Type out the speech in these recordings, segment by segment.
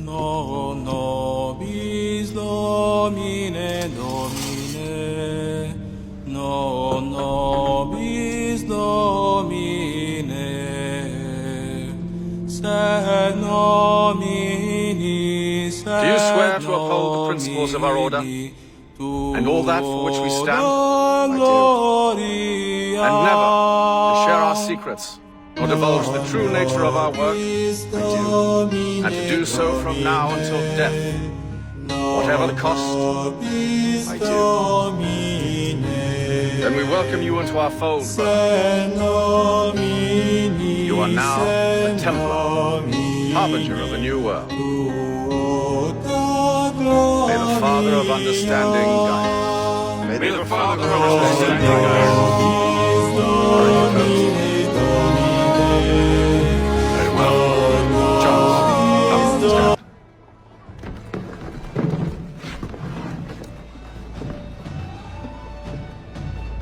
No nobis Domine, Domine, no nobis Domine, sed nomini, sed Do you swear to uphold the principles of our order, and all that for which we stand? I do. And never to share our secrets, or divulge the true nature of our work? I do. And to do so from now until death, whatever the cost? I do. Then we welcome you into our fold, brother. You are now a Templar, harbinger of a new world. May the Father of Understanding guide us. May the Father of Understanding guide us. Very well. Charles, come, stand.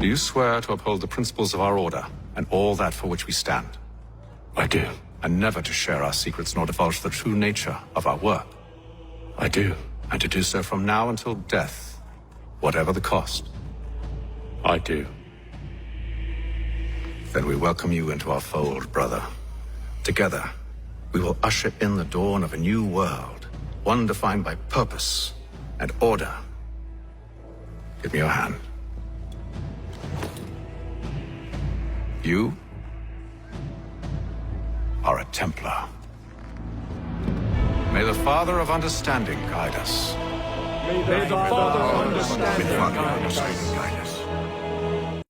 Do you swear to uphold the principles of our order and all that for which we stand? I do. And never to share our secrets nor divulge the true nature of our work? I do. And to do so from now until death, whatever the cost? I do. Then we welcome you into our fold, brother. Together, we will usher in the dawn of a new world, one defined by purpose and order. Give me your hand. You are a Templar. May the Father of Understanding guide us. May the Father of Understanding guide us.